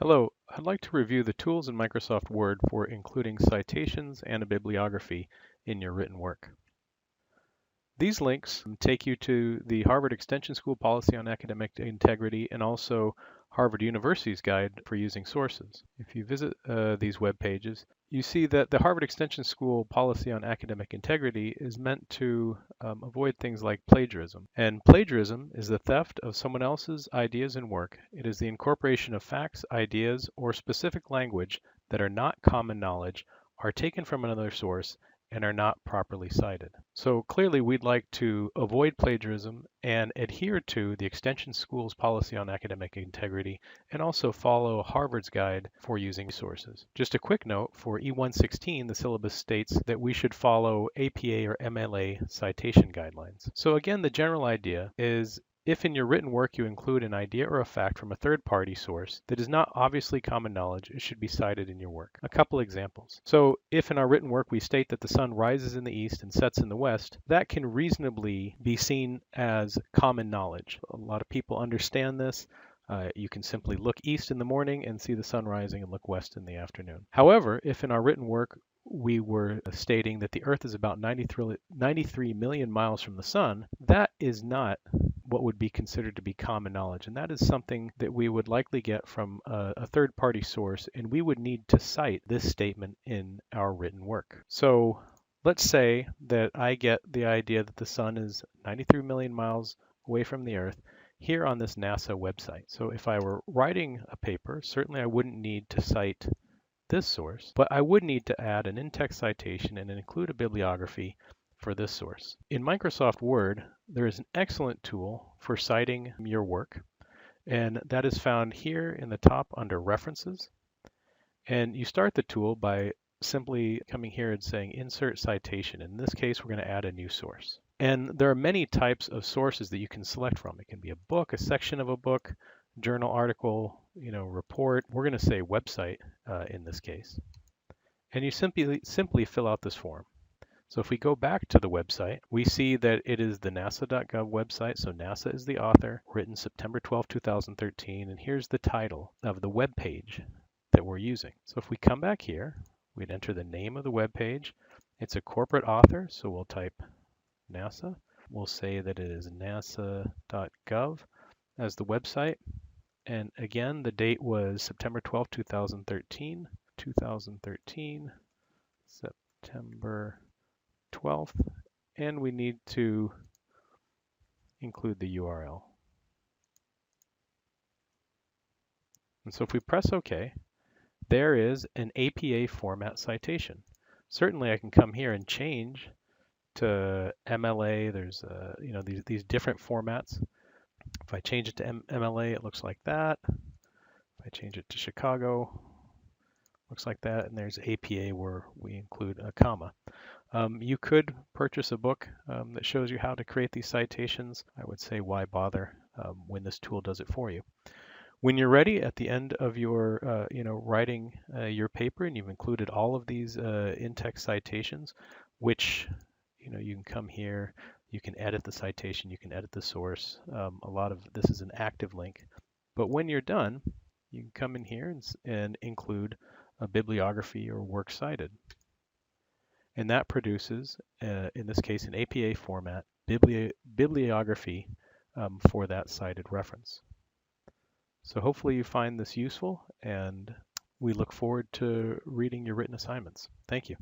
Hello, I'd like to review the tools in Microsoft Word for including citations and a bibliography in your written work. These links take you to the Harvard Extension School Policy on Academic Integrity and also Harvard University's Guide for Using Sources. If you visit these web pages, you see that the Harvard Extension School Policy on Academic Integrity is meant to avoid things like plagiarism. And plagiarism is the theft of someone else's ideas and work. It is the incorporation of facts, ideas, or specific language that are not common knowledge, are taken from another source, and are not properly cited. So clearly we'd like to avoid plagiarism and adhere to the Extension School's policy on academic integrity and also follow Harvard's guide for using sources. Just a quick note, for E116, the syllabus states that we should follow APA or MLA citation guidelines. So again, the general idea is if in your written work you include an idea or a fact from a third-party source that is not obviously common knowledge, it should be cited in your work. A couple examples. So if in our written work we state that the sun rises in the east and sets in the west, that can reasonably be seen as common knowledge. A lot of people understand this. You can simply look east in the morning and see the sun rising and look west in the afternoon. However, if in our written work we were stating that the Earth is about 93 million miles from the sun, that is not what would be considered to be common knowledge. And that is something that we would likely get from a third-party source, and we would need to cite this statement in our written work. So let's say that I get the idea that the sun is 93 million miles away from the Earth here on this NASA website. So if I were writing a paper, certainly I wouldn't need to cite this source, but I would need to add an in-text citation and include a bibliography for this source. In Microsoft Word, there is an excellent tool for citing your work, and that is found here in the top under References. And you start the tool by simply coming here and saying Insert Citation. In this case, we're going to add a new source. And there are many types of sources that you can select from. It can be a book, a section of a book, journal article, report. We're going to say website in this case. And you simply fill out this form. So if we go back to the website, we see that it is the nasa.gov website. So NASA is the author, written September 12, 2013. And here's the title of the web page that we're using. So if we come back here, we'd enter the name of the web page. It's a corporate author, so we'll type NASA. We'll say that it is nasa.gov as the website. And again, the date was September 12, 2013. September 12th, and we need to include the URL. And so if we press OK, there is an APA format citation. Certainly I can come here and change to MLA. There's these different formats. If I change it to MLA, it looks like that. If I change it to Chicago, looks like that. And there's APA where we include a comma. You could purchase a book that shows you how to create these citations. I would say why bother when this tool does it for you. When you're ready at the end of your writing your paper and you've included all of these in-text citations, which you can come here, you can edit the citation, you can edit the source. A lot of this is an active link. But when you're done, you can come in here and include a bibliography or works cited. And that produces, in this case, an APA format bibliography for that cited reference. So hopefully you find this useful, and we look forward to reading your written assignments. Thank you.